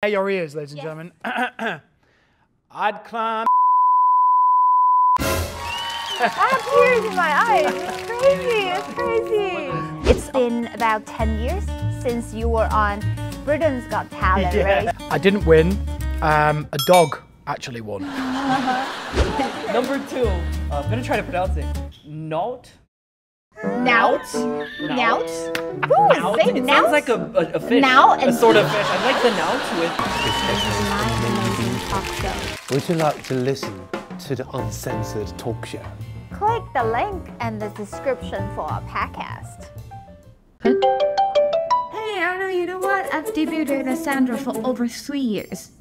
Your ears, ladies and gentlemen. I'd climb. I have tears in my eyes. It's crazy. It's crazy. It's been about 10 years since you were on Britain's Got Talent, right? I didn't win. A dog actually won. Number 2. I'm gonna try to pronounce it. Nout. Nout? Nout? Nout? It sounds like a fish. Nout? A sort of fish. I like the nout with. This is my amazing talk show. Would you like to listen to the uncensored talk show? Click the link in the description for our podcast. Hey, Anna, you know what? I've debuted as Sandra for over 3 years.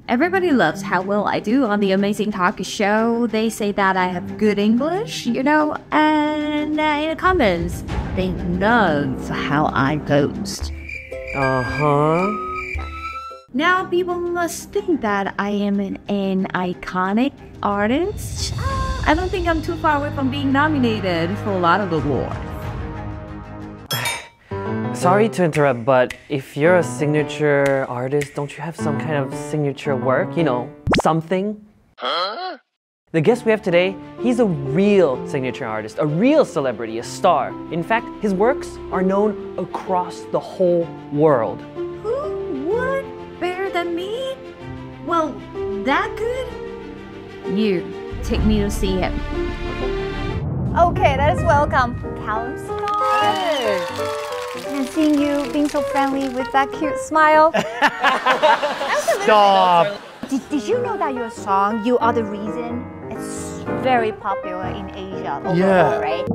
Everybody loves how well I do on the AmazingTalker show. They say that I have good English, you know, and in the comments, they love how I ghost. Now people must think that I am an iconic artist. I don't think I'm too far away from being nominated for a lot of awards. Sorry to interrupt, but if you're a signature artist, don't you have some kind of signature work? You know, something? Huh? The guest we have today, he's a real signature artist, a real celebrity, a star. In fact, his works are known across the whole world. Who would? Better than me? Well, that good? You, take me to see him. Okay, let us welcome Calum. Hey. And seeing you being so friendly with that cute smile. Stop. Did you know that your song, You Are the Reason, it's very popular in Asia overall, right?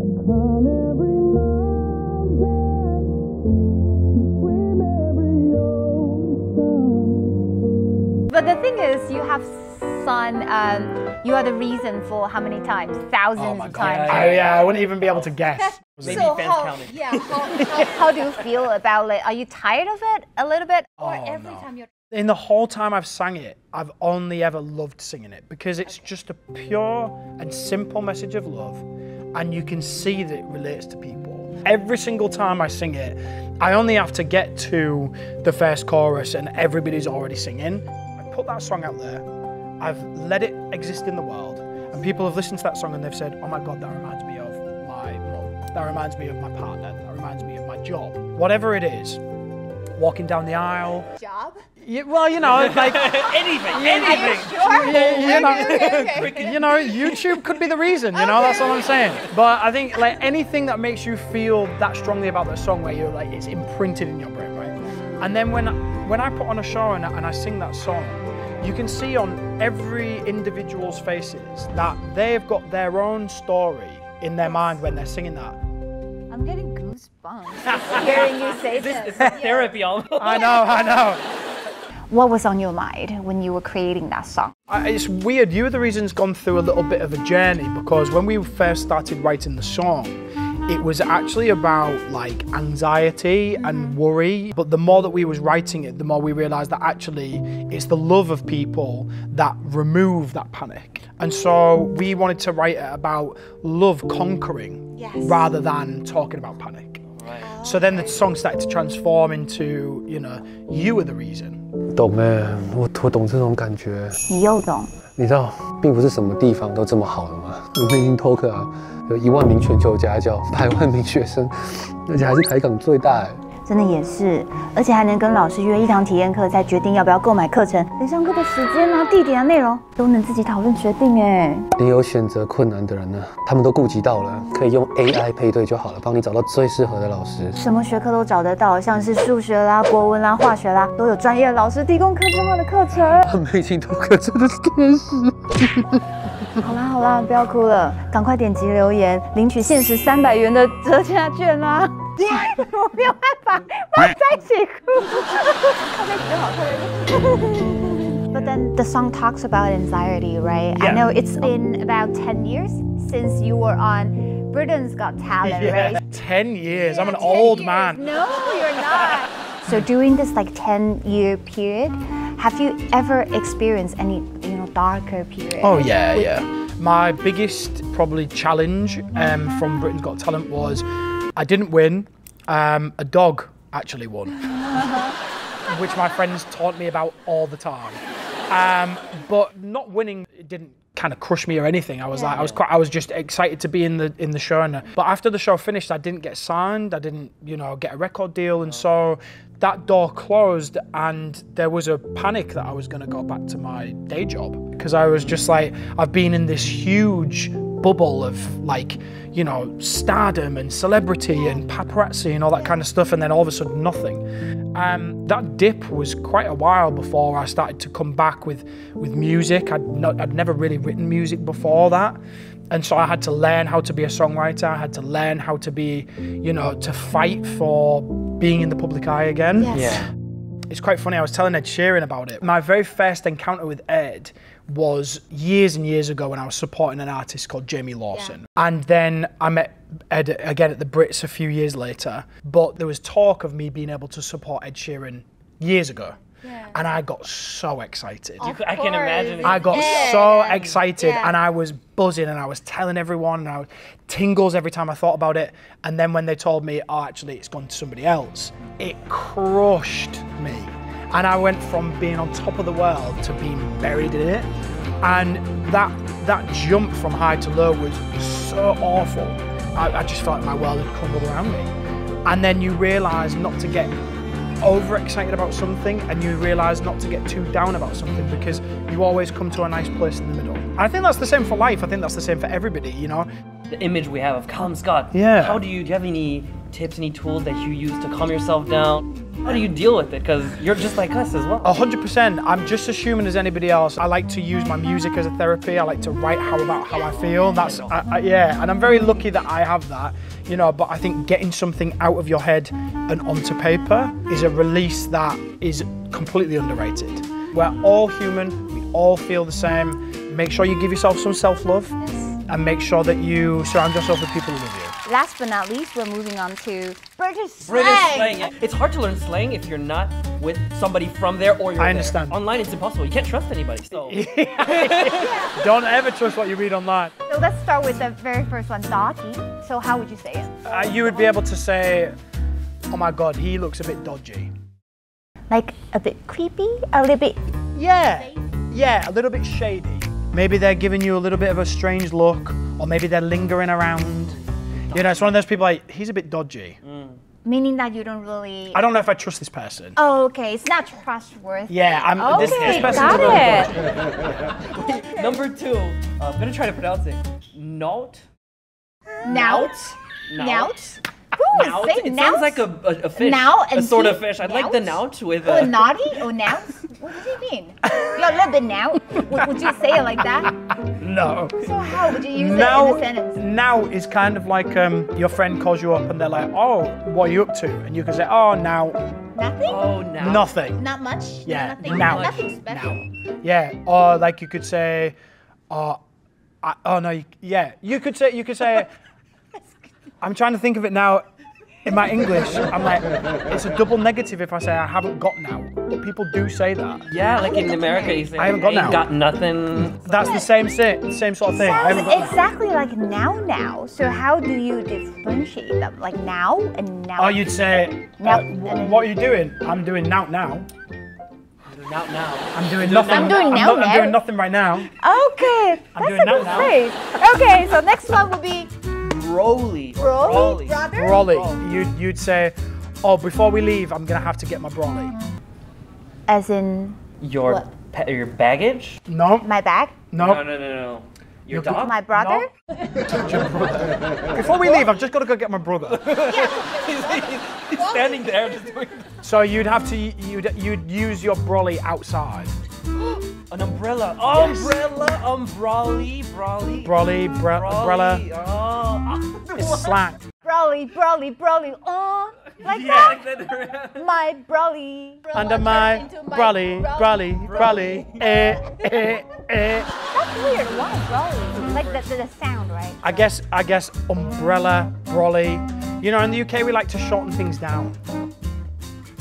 But the thing is, you have sung You Are the Reason for how many times? Thousands of times. I wouldn't even be able to guess. Maybe So fans counted. Yeah, how do you feel about it? Are you tired of it a little bit? Or every time you're... In the whole time I've sang it, I've only ever loved singing it because it's just a pure and simple message of love, and you can see that it relates to people. Every single time I sing it, I only have to get to the first chorus and everybody's already singing. I put that song out there, I've let it exist in the world, and people have listened to that song and they've said, oh my God, that reminds me of my mum, that reminds me of my partner, that reminds me of my job. Whatever it is, walking down the aisle. Job? Yeah, well, you know, like Anything. Are you sure? you know, YouTube could be the reason, you know, that's all I'm saying. But I think like anything that makes you feel that strongly about the song where you're like, it's imprinted in your brain, right? And then when I put on a show and I sing that song, you can see on every individual's faces that they've got their own story in their mind when they're singing that. I'm getting goosebumps hearing you say this. It's therapy almost. I know. What was on your mind when you were creating that song? It's weird, You Are the Reason's gone through a little bit of a journey because when we first started writing the song, it was actually about like anxiety and worry, but the more that we was writing it, the more we realized that actually it's the love of people that remove that panic. And so we wanted to write it about love conquering rather than talking about panic. So then the song started to transform into, you know, You Are the Reason. 懂哎，我懂这种感觉。你又懂。你知道，并不是什么地方都这么好的嘛。AmazingTalker 啊，有1万名全球家教，100万名学生，而且还是台港最大哎。真的也是，而且还能跟老师约一堂体验课，再决定要不要购买课程，连上课的时间啊、地点啊、内容都能自己讨论决定哎。你有选择困难的人呢，他们都顾及到了，可以用 AI 配对就好了，帮你找到最适合的老师。什么学科都找得到，像是数学啦、国文啦、化学啦，都有专业的老师提供客制化的课程。AmazingTalker 真的是天使。好啦，不要哭了，赶快点击留言，领取限时300元的折价券啦！我没有办法，我在一起哭。But then the song talks about anxiety, right? I know it's been about 10 years since you were on Britain's Got Talent, right? 10 years, I'm an old man. No, you're not. So during this like 10-year period, have you ever experienced any, darker period? Oh yeah. My biggest probably challenge from Britain's Got Talent was I didn't win. A dog actually won. which my friends taunt me about all the time. But not winning didn't kind of crush me or anything. I was I was just excited to be in the show. But after the show finished, I didn't get signed. I didn't, get a record deal, and so that door closed, and there was a panic that I was going to go back to my day job, because I was just like, I've been in this huge bubble of stardom and celebrity and paparazzi and all that kind of stuff, and then all of a sudden nothing. That dip was quite a while before I started to come back with music. I'd never really written music before that, and so I had to learn how to be a songwriter. I had to learn how to be, to fight for being in the public eye again. Yes. Yeah. It's quite funny, I was telling Ed Sheeran about it. My very first encounter with Ed was years and years ago when I was supporting an artist called Jamie Lawson. Yeah. And then I met Ed again at the Brits a few years later, but there was talk of me being able to support Ed Sheeran years ago. Yeah. And I got so excited. I can imagine. I got so excited, and I was buzzing, and I was telling everyone, and I was tingles every time I thought about it. And then when they told me, oh, actually it's gone to somebody else, it crushed me. And I went from being on top of the world to being buried in it. And that jump from high to low was so awful. I just felt like my world had crumbled around me. And then you realise not to get overexcited about something, and you realise not to get too down about something, because you always come to a nice place in the middle. I think that's the same for life. I think that's the same for everybody, The image we have of Calum Scott. Yeah. How do you have any tips, any tools that you use to calm yourself down? How do you deal with it? Because you're just like us as well. 100%. I'm just as human as anybody else. I like to use my music as a therapy. I like to write about how I feel. That's and I'm very lucky that I have that. But I think getting something out of your head and onto paper is a release that is completely underrated. We're all human. We all feel the same. Make sure you give yourself some self-love, and make sure that you surround yourself with people who love you. Last but not least, we're moving on to British slang. British slang. Yeah. It's hard to learn slang if you're not with somebody from there, or you're I understand. There. Online, it's impossible. You can't trust anybody. So. Don't ever trust what you read online. So let's start with the very first one, dodgy. So how would you say it? You would be able to say, oh my God, he looks a bit dodgy. Like a bit creepy, a little bit. Yeah, a little bit shady. Maybe they're giving you a little bit of a strange look, or maybe they're lingering around. It's one of those people like, he's a bit dodgy. Meaning that you don't really... I don't know if I trust this person. Oh, okay, it's not trustworthy. Yeah, this person's got really it. Number 2, I'm gonna try to pronounce it. Nout. Nout. Ooh, It sounds like a fish. A sort of fish. I'd like the nout with a... Oh, naughty? Oh, nout? What does it mean? You're a little bit nout. Would you say it like that? No. So how would you use it in a sentence? Now is kind of like your friend calls you up and they're like, oh, what are you up to? And you can say, oh, now. Nothing? Oh, now. Nothing. Not much? Yeah, Nothing, now. Nothing special? Now. Yeah, or like you could say, you could say, I'm trying to think of it now. In my English, I'm like, it's a double negative if I say I haven't got now. People do say that. Yeah, like in America, you say, I haven't got now. Got nothing. That's the same sort of thing. I haven't got exactly like now. So how do you differentiate them? Like now and now? Oh, you'd say, now. What are you doing? I'm doing now. Now. I'm doing nothing. I'm doing now. I'm doing nothing right now. Okay, I'm doing that's a good phrase. Okay, so next one would be Broly. Broly, brother? Broly. You'd say, oh, before we leave, I'm gonna have to get my brolly. As in your baggage? No. my bag? No. Your dog? My brother? Before we leave, I've just got to go get my brother. He's standing there just doing. So you'd have to you'd use your brolly outside. An umbrella. Yes. Brolly. Umbrella. Oh. It's slang. Brolly. Oh, like Yeah, that? My brolly. Under my brolly. That's weird. Why brolly? Like the sound, right? I guess umbrella, brolly. In the UK we like to shorten things down.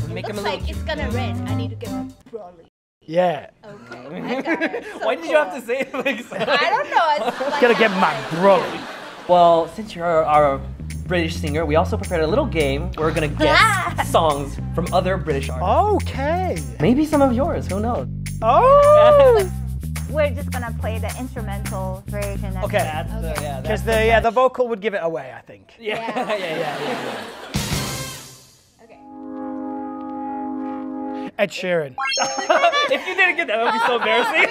Make him a Looks little. like it's gonna rain. I need to get my brolly. Yeah. Okay. I got it. So Why did you have to say it like that? I don't know. It's like Gotta get my brolly. Well, since you're our British singer, we also prepared a little game where we're gonna guess songs from other British artists. Okay. Maybe some of yours, who knows? Oh. We're just gonna play the instrumental version. That's Okay. it. Because the vocal would give it away, I think. Yeah. Okay. Ed Sheeran. If you didn't get that, that would be so embarrassing.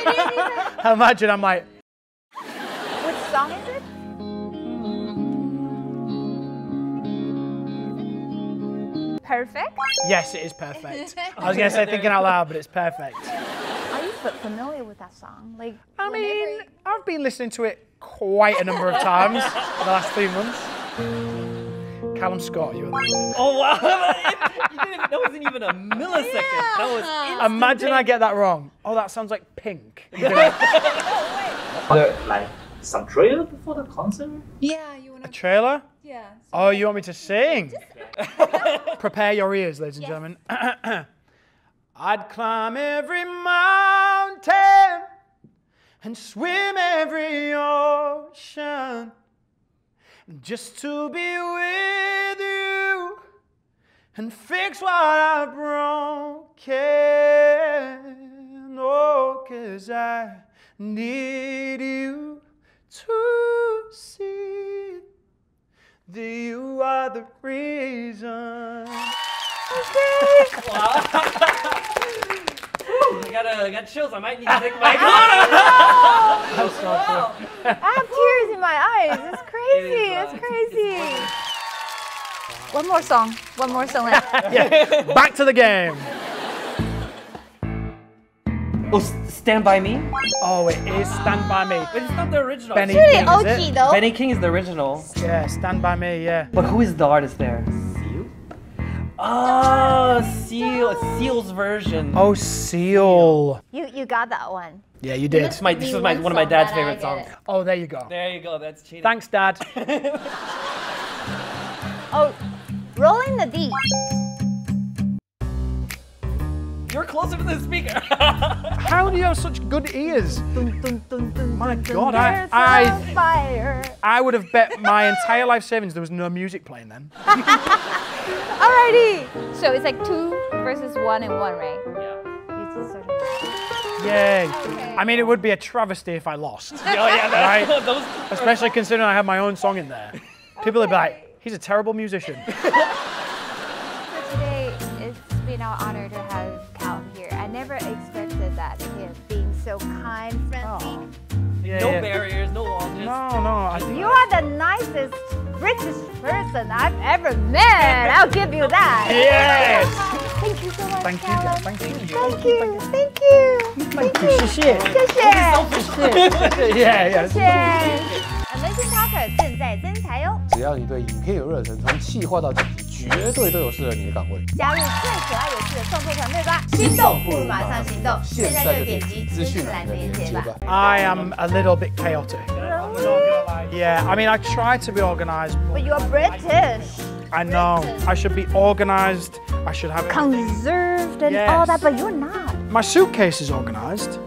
Imagine I'm like, Which song is it? Perfect? yes, it is perfect. I was gonna say thinking out loud, but it's perfect. Are you familiar with that song? Like, I mean, I've been listening to it quite a number of times in the last 3 months. Callum Scott, you were there. Oh wow, that wasn't even a millisecond. That was instant. Imagine I get that wrong. Oh, that sounds like Pink. Like some trailer before the concert? Yeah, you wanna? A trailer? Yeah. Oh, you want me to sing? Prepare your ears, ladies and gentlemen. I'd climb every mountain and swim every ocean just to be with you and fix what I've broken. Oh, 'cause I need you to see that you are the reason. I got chills. I might need to take my I'm so I have tears in my eyes. It's crazy. It's crazy. One more song. One more song. Yeah, back to the game. Oh, Stand By Me? Oh, it is Stand By Me. But it's not the original. Benny Really King, is OG it? though. Benny King is the original. Yeah, Stand By Me, yeah. But who is the artist there? Seal? Oh, Seal's version. Oh, Seal. You got that one. Yeah, you did. This was one of my dad's favorite songs. Oh, there you go. There you go. That's cheating. Thanks, Dad. Oh, Rolling the Deep. You're closer to the speaker. How do you have such good ears? My God, There's I a fire. would have bet my entire life savings there was no music playing then. Alrighty. So it's like 2 versus 1 and 1, right? Yeah. You just sort of... Yay. Okay. I mean, it would be a travesty if I lost. Oh yeah, Right? those. Especially considering I have my own song in there. People would be like, he's a terrible musician. So today, it's been our honor to have Calum here. I never expected that, him being so kind, friendly. Yeah, No yeah. barriers, no walls. Just No. You are the nicest British person I've ever met. I'll give you that. Yes. Thank you so much, Thank you. Calum. Thank you. Thank you. Thank you. Thank you. 谢谢。Yeah. 谢谢。AmazingTalker 正在征才哟，只要你对影片有热忱，从企划到剪辑，绝对都有适合你的岗位。加入最可爱有趣的创作团队吧！心动不如马上行动，现在就点击资讯栏的链接吧。 I am a little bit chaotic. Yeah, I mean, I try to be organized, But you're British, I know. I should be organized. I should have everything. conserved and Yes. all that, but you're not. My suitcase is organized.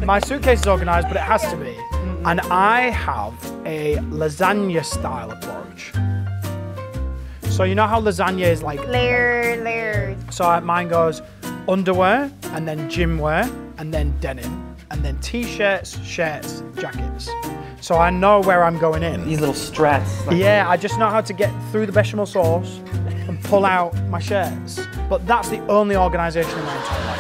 My suitcase is organized, but it has to be. And I have a lasagna style approach. So you know how lasagna is like, Layers. so mine goes underwear and then gym wear and then denim and then t-shirts, shirts, jackets. So I know where I'm going in. these little strats. Like, Yeah, I just know how to get through the bechamel sauce and pull out my shirts. But that's the only organisation in my entire life.